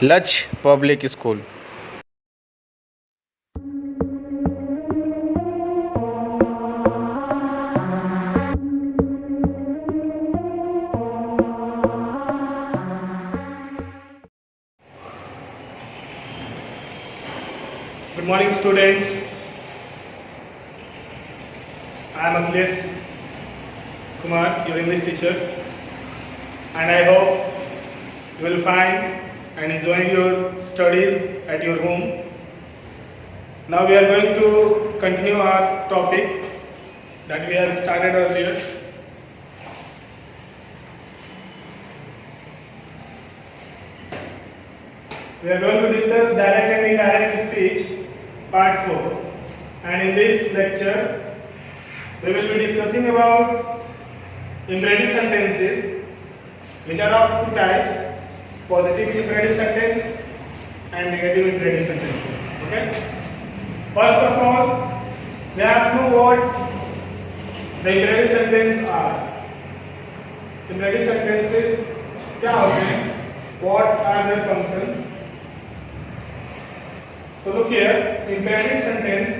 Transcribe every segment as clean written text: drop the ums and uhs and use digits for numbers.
लक्ष्य public school. Good morning, students. I am Akhilesh Kumar, your English teacher, and I hope you will find and enjoy your studies at your home. Now we are going to continue our topic that we have started earlier. We are going to discuss direct and indirect speech, part 4. And in this lecture, we will be discussing about imperative sentences, which are of two types: positive imperative sentence and negative imperative sentences. Okay. First of all, we have to know what the imperative sentences are. Imperative sentences क्या होते हैं? What are their functions? So look here, imperative sentence,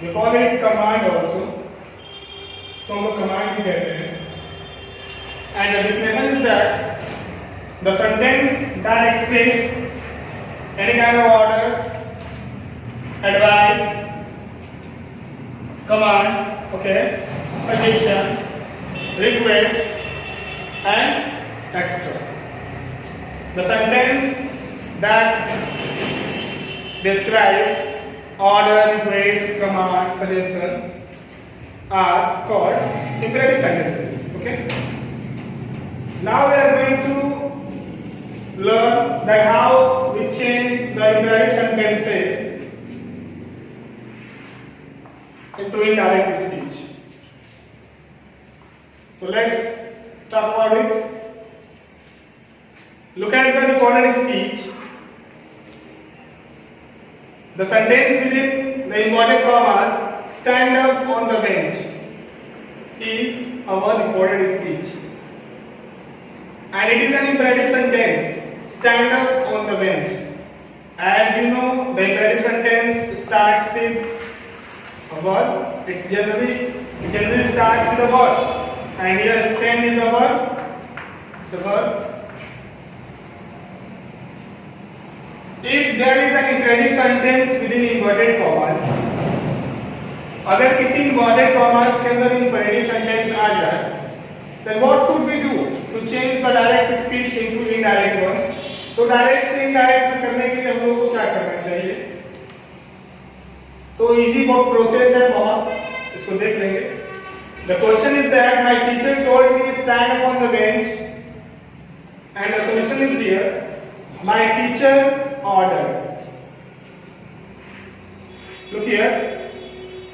we call it command also. इसको हम command भी कहते हैं. And the definition is that the sentence that express any kind of order, advice, command, okay, suggestion, request, and extra. The sentence that describe order, request, command, suggestion are called imperative sentences. Okay. Now we are going to learn that how we change the imperative sentences into indirect speech. So let's talk about it. Look at the recorded speech. The sentence within the inverted commas, stand up on the bench, is our recorded speech. And it is an imperative sentence, stand up on the bench. As you know, the imperative sentence starts with a verb. It generally starts with a verb. And here stand is a verb. It's a verb. If there is an imperative sentence within inverted commas, अगर किसी inverted commas के अंदर imperative sentence आ जाए, then what should we do to change the direct speech into indirect one? तो direct से indirect में करने के लिए हम लोगों को क्या करना चाहिए? तो easy work process है बहुत, इसको देख लेंगे. The question is that my teacher told me stand up on the bench, and the solution is here. My teacher ordered. Look here.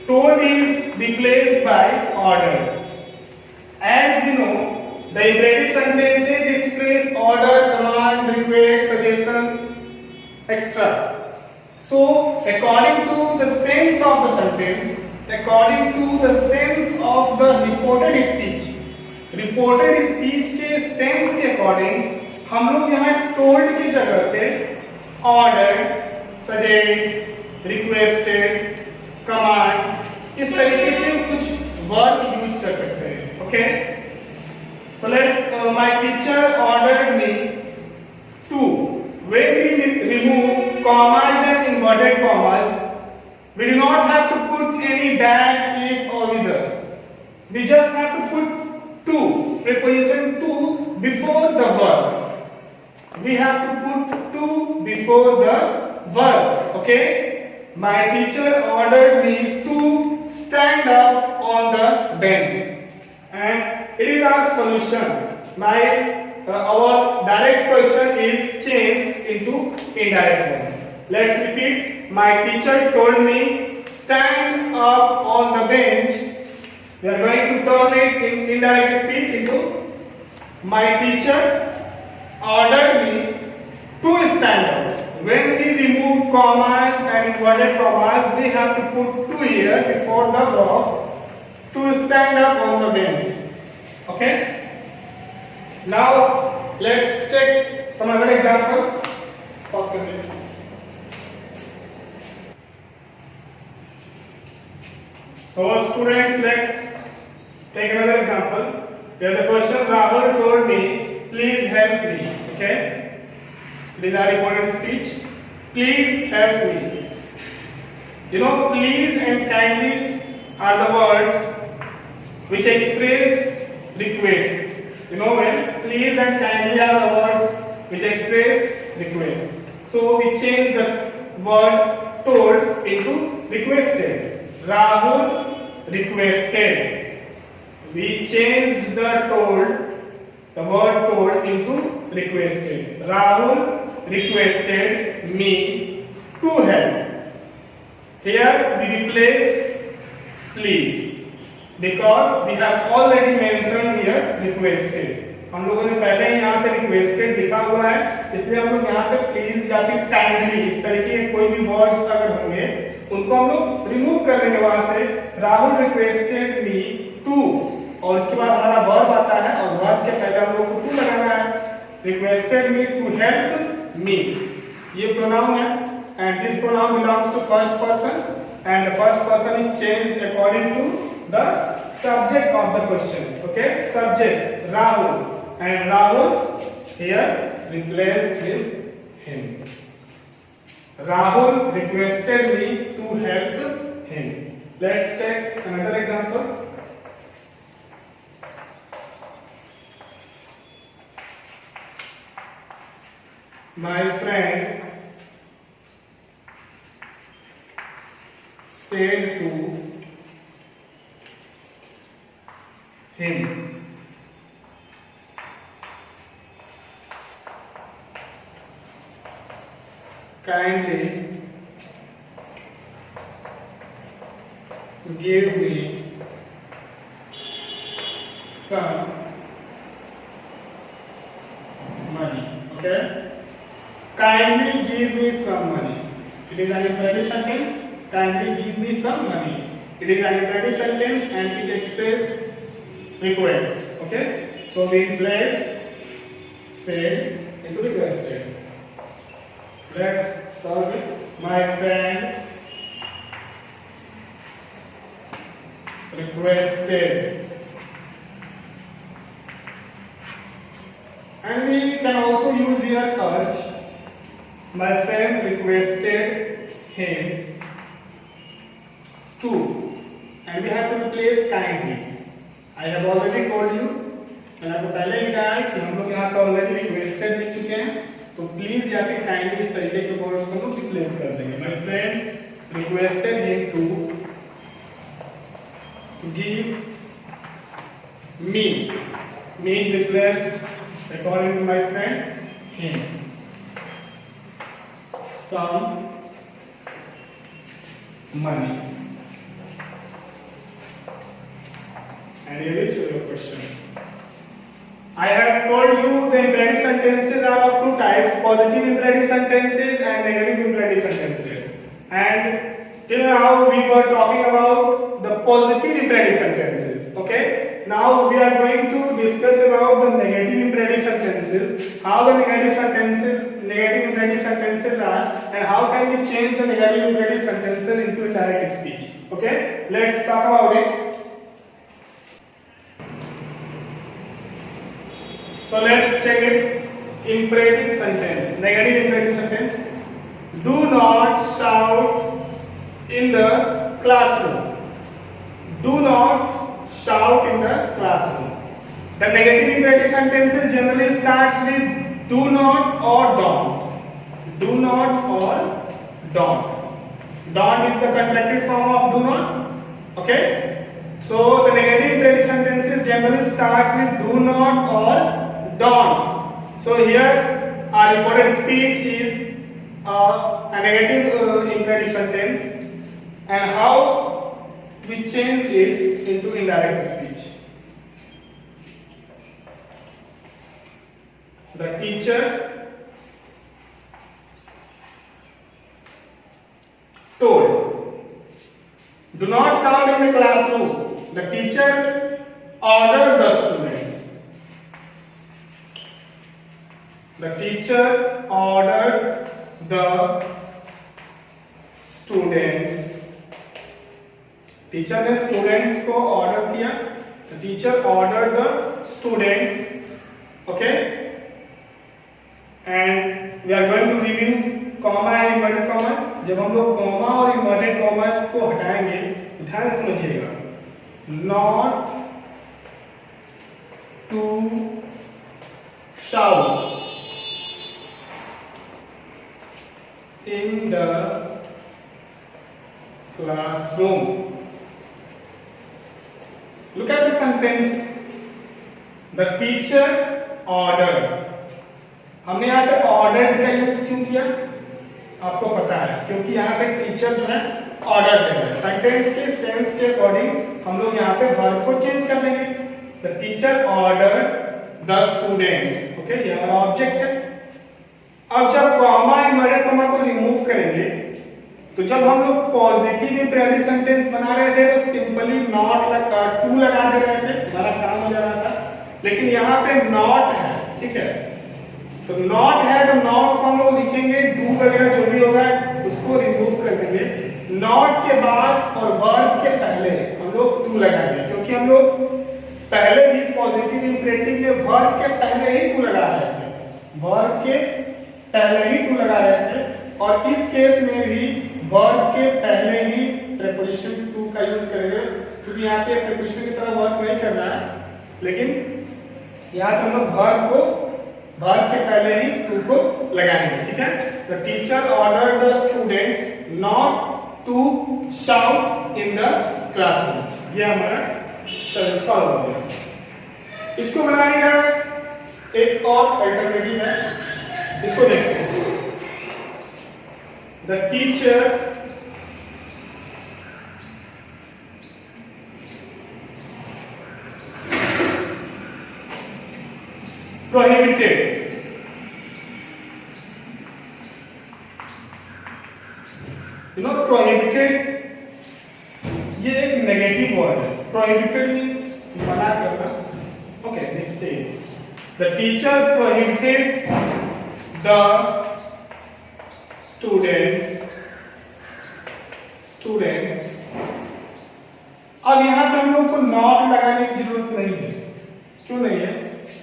Told is replaced by ordered. As we know, the imperative sentences express order, command, request, suggestion, etc. So, according to the sense of the sentence, according to the sense of the reported speech के sense के according, हम लोग यहाँ told की जगह पे ordered, suggest, requested, command इस तरीके से कुछ verb यूज कर सकते हैं. Okay? So let's my teacher ordered me to. When we remove commas and inverted commas, we do not have to put any that, if or whether. We just have to put to, preposition to before the verb. We have to put to before the verb. Okay? My teacher ordered me to stand up on the bench. And it is our solution. Our direct question is changed into indirect one. Let's repeat. My teacher told me stand up on the bench. We are going to turn it in indirect speech into my teacher ordered me to stand up. When we remove commas and inverted commas, we have to put to here before the verb to stand up on the bench. Okay? Now let's take some other example. Pause कर दीजिए. So students, let's take another example. Here the question, Rahul told me, please help me. Okay, these are important speech. Please help me. You know, please and kindly are the words which express request. You know, when please and kindly are the words which express request. So we change the word told into requested. Rahul requested. We changed the word told into requested. Rahul requested me to help. Here we replace please because we have already mentioned here requested. हम लोगों ने पहले ही यहाँ पे requested लिखा हुआ है, इसलिए हम लोग यहाँ पे प्लीज या फिर काइंडली इस तरीके के कोई भी वर्ड्स अगर होंगे उनको हम लोग रिमूव कर देंगे वहां से. राहुल रिक्वेस्टेड मी टू और इसके बाद हमारा वर्ब आता है और वर्ब के पहले हम लोग को टू लगाना है. Requested me to help me, ये प्रोनाउन है and this pronoun belongs to first person and the first person is changed according to the subject of the question. Okay, subject Rahul and Rahul here replaced with him. Rahul requested me to help him. Let's take another example. My friend said to him, kindly give me some money. Okay, kindly give me some money. It is an imperative sentence. Kindly give me some money. It is an imperative sentence and it expresses request. Okay, so we replace said into requested. Let's solve it. My friend requested, and we can also use here urge. My friend requested him to, and we have to replace kindly. I have already told you, मैंने आपको पहले ही कहा है कि हम लोग यहाँ पे ऑलरेडी रिक्वेस्टेड लिख चुके हैं, तो प्लीज या फिर काइंडली इस तरीके के वर्ड्स को हम रिप्लेस कर देंगे. My friend requested him to give me. Me is replaced according to my friend him. Some money. And here is your question. I have told you the imperative sentences are of two types: positive imperative sentences and negative imperative sentences. And till now we were talking about the positive imperative sentences. Okay. Now we are going to discuss about the negative imperative sentences. How the negative imperative sentences are, and how can we change the negative imperative sentences into indirect speech. Okay. Let's talk about it. So let's check it. Imperative sentence, negative imperative sentence. Do not shout in the classroom. Do not shout in the classroom. The negative imperative sentences generally starts with do not or don't. Do not or don't. Don't is the contracted form of do not. Okay. So the negative imperative sentences generally starts with do not or don't. So here our reported speech is a negative imperative sentence, and how we change it into indirect speech. The teacher told, do not shout in the classroom. The teacher ordered the students. The teacher ordered the students, teacher ने students को order किया, तो teacher order the students, okay, and we are going to review comma and inverted commas. जब हम लोग comma और inverted commas को हटाएंगे, ध्यान से समझिएगा, not to shout in the classroom. Look at the sentence. The teacher ordered. हमने यहाँ पे ordered का यूज क्यों किया आपको पता है, क्योंकि यहाँ पे टीचर जो है ऑर्डर दे रहा है। सेंटेंस के सेंस के अकॉर्डिंग हम लोग यहाँ पे वर्ब को चेंज कर देंगे। The teacher order the students, okay, ये हमारा ऑब्जेक्ट है। अब जब कॉमा इन्वर्टेड कॉमा को रिमूव करेंगे, तो जब हम लोग पॉजिटिव इंपेरेटिव सेंटेंस बना रहे थे तो सिंपली नॉट लगा टू लगा दे रहे थे, हमारा काम हो जा रहा था। लेकिन यहाँ पे नॉट है, ठीक है, तो नॉट है तो नॉट को हम लोग लिखेंगे, डू वगैरह जो भी होगा उसको रिमूव कर देंगे। नॉट के बाद और वर्ब के पहले हम लोग टू लगाएंगे, क्योंकि हम लोग पहले भी पॉजिटिव इंपेरेटिव में वर्ब के पहले ही टू लगा रहे थे, वर्ब के पहले ही टू लगा रहे थे, और इस केस में भी वर्ब के पहले ही प्रीपोजिशन टू का यूज करेंगे, क्योंकि यहाँ पे प्रीपोजिशन की तरह वर्क नहीं करना है, लेकिन यहाँ पे हम लोग वर्ब के पहले ही टू को लगाएंगे, ठीक है। The teacher order the students not to shout in the classroom. ये हमारा सॉल्व हो गया। इसको बनाने का एक और अल्टरनेटिव है, इसको देखते हैं। The teacher prohibited, you know prohibited ये एक नेगेटिव वर्ड है। प्रोहिबिटेड मींस मना करना, ओके, दिस से the teacher prohibited the students। अब यहाँ पे हम लोग को नॉट लगाने की जरूरत नहीं है। क्यों नहीं है?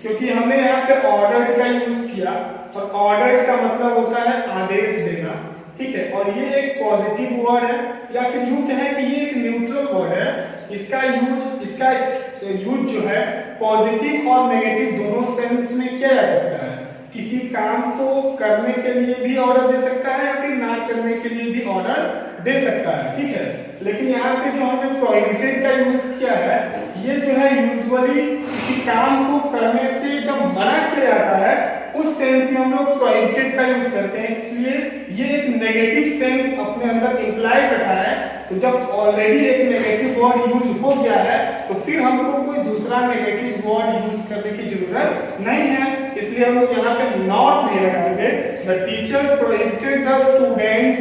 क्योंकि हमने यहाँ पे ऑर्डर्ड का यूज किया, और ऑर्डर्ड का मतलब होता है आदेश देना, ठीक है, और ये एक पॉजिटिव वर्ड है, या फिर यूं कहें कि ये एक न्यूट्रल वर्ड है। इसका यूज जो है पॉजिटिव और नेगेटिव दोनों सेंस में किया जा सकता है। किसी काम को करने के लिए भी ऑर्डर दे सकता है, या फिर ना करने के लिए भी ऑर्डर दे सकता है, ठीक है। लेकिन यहाँ पे जो हमने प्रोहिबिटेड का यूज किया है, ये जो है यूजुअली किसी काम को करने से जब मना किया जाता है उस सेंस में हम लोग प्रोहिबिटेड का यूज करते हैं, इसलिए ये एक नेगेटिव सेंस अपने अंदर इंप्लाई करता है। तो जब ऑलरेडी एक नेगेटिव वर्ड यूज हो गया है, तो फिर हमको कोई दूसरा नेगेटिव वर्ड यूज करने की जरूरत नहीं है, इसलिए हम लोग यहाँ पे नॉट नहीं लगाएंगे। The teacher prohibited the students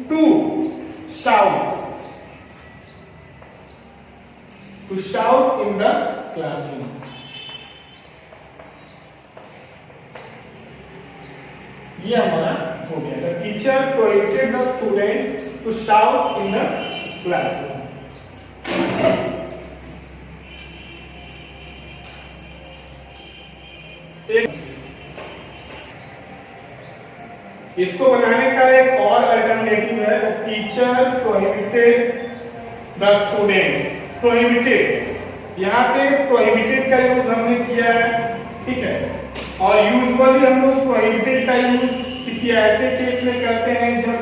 to shout in the classroom. ये हमारा हो गया। The teacher prohibited the students to shout in the classroom. इसको बनाने का एक और अल्टरनेटिव है, the teacher prohibited the students. Prohibited, यहाँ पे प्रोहिबिटेड का यूज हमने किया है, ठीक है, और यूजुअली हम लोग प्रोहिबिटेड का यूज किसी ऐसे केस में करते हैं जब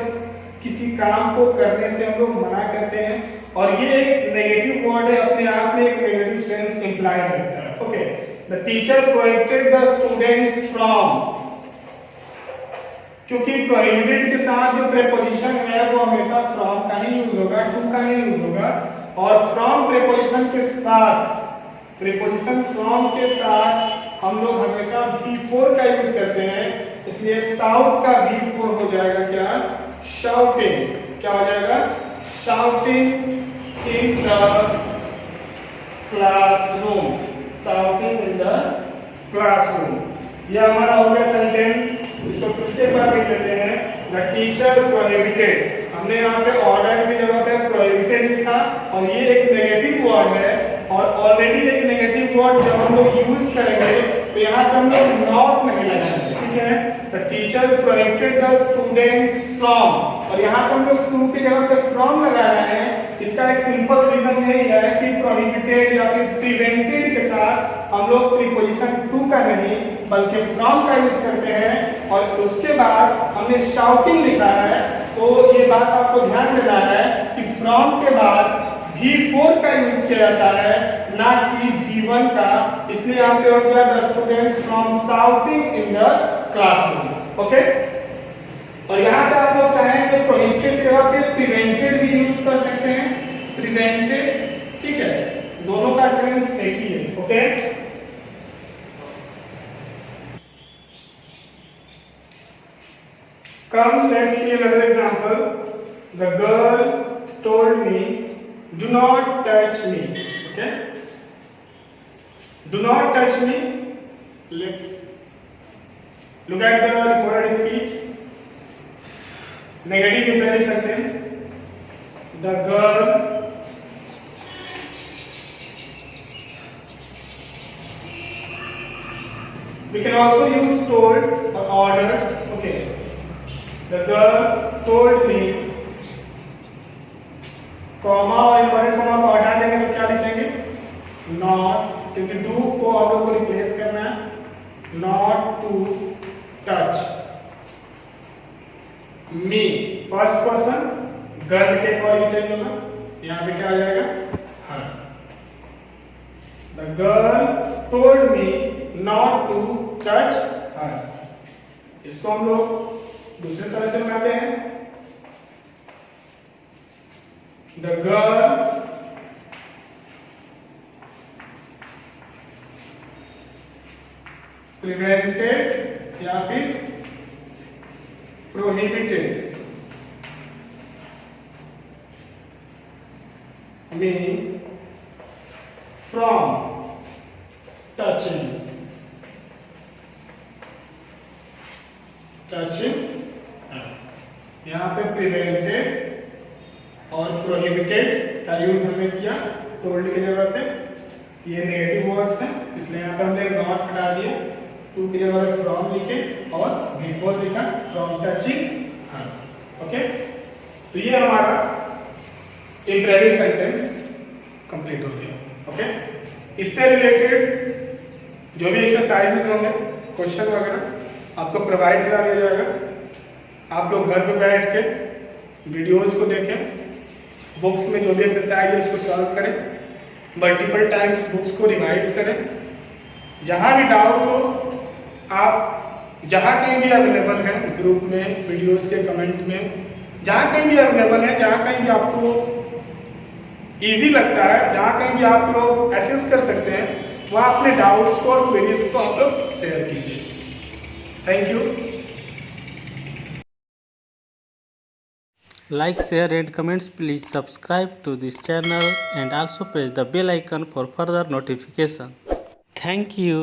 किसी काम को करने से हम लोग मना करते हैं, और ये एक नेगेटिव वर्ड है, अपने आप में एक नेगेटिव सेंस इंप्लाई करता है। Okay, the teacher prohibited the students from, क्योंकि प्रोहिबिटेड के साथ जो प्रीपोजिशन है वो हमेशा फ्रॉम का ही यूज होगा, टू का ही यूज होगा, और फ्रॉम प्रीपोजिशन के साथ, प्रीपोजिशन फ्रॉम के साथ हम लोग हमेशा V4 का यूज करते हैं, इसलिए साउट का V4 हो जाएगा क्या? शाउटिंग। क्या हो जाएगा? Shouting in the classroom. Shouting in the classroom. यह हमारा हो गया सेंटेंस। इसको फिर से एक बार देख लेते हैं। द टीचर प्रोहिबिटेड, हमने यहाँ पे ऑर्डर की जगह पे प्रोहिबिटेड लिखा और ये एक नेगेटिव वर्ड है और ऑलरेडी एक नेगेटिव वर्ड जब हम लोग यूज करेंगे तो यहाँ पे हम लोग नॉट नहीं लगाएंगे, ठीक है। The teacher prohibited the students from, और यहाँ पे हम लोग टू की जगह पे फ्रॉम लगा रहे हैं। इसका एक सिंपल रीजन यही है कि प्रोहिबिटेड या फिर प्रिवेंटेड के साथ हम लोग प्रीपोजिशन टू का नहीं बल्कि फ्रॉम का यूज करते हैं और उसके बाद हमने शाउटिंग लिखा है। तो ये बात आपको ध्यान देना है कि फ्रॉम के बाद V4 का यूज किया जाता है ना कि V1 का, इसलिए यहाँ पे हो गया the students from shouting in the classroom, okay. और यहाँ पे आप लोग चाहें तो प्रोहिबिटेड के जगह पे प्रिवेंटेड भी यूज कर सकते हैं, प्रिवेंटेड, ठीक है, दोनों का सेंस एक ही है, okay. Come, let's see another example. The girl told me, "Do not touch me." Okay? Do not touch me. Look at the recorded speech. Negative imperative sentence. The girl we can also use told or ordered. Okay. The girl told me, comma और inverted comma को हटा देंगे तो क्या लिखेंगे? Not, क्योंकि do को आप लोग को रिप्लेस करना है, not to touch me, first person girl के अकॉर्डिंग चाहिए होगा, यहाँ पे क्या आ जाएगा? हाँ, the girl told me not to touch her. इसको हम लोग दूसरी तरह से बनाते हैं। The girl prevented या फिर prohibited me from touching यहाँ पे प्रिवेंटेड और प्रोहिबिटेड का यूज हमने किया टोल्ड की जगह पे, ये नेगेटिव वर्ड्स हैं इसलिए यहाँ पे हमने नॉट हटा दिए, टू की जगह पे फ्रॉम लिखे और बिफोर लिखा फ्रॉम टचिंग, ओके। तो ये हमारा इंपेरेटिव सेंटेंस कंप्लीट हो गया, ओके। इससे रिलेटेड जो भी एक्सरसाइजेस होंगे, क्वेश्चन वगैरह आपको प्रोवाइड करा दिया जाएगा। आप लोग घर पे बैठ के वीडियोस को देखें, बुक्स में जो भी एक्सरसाइज है उसको सॉल्व करें, मल्टीपल टाइम्स बुक्स को रिवाइज करें। जहाँ भी डाउट हो आप जहाँ कहीं भी अवेलेबल हैं, ग्रुप में, वीडियोस के कमेंट में, जहाँ कहीं भी अवेलेबल है, जहाँ कहीं भी आपको इजी लगता है, जहाँ कहीं भी आप लोग एसेस कर सकते हैं, वहाँ अपने डाउट्स को और क्वेरीज को आप लोग शेयर कीजिए। Thank you. Like, share and comments. Please subscribe to this channel and also press the bell icon for further notification. Thank you.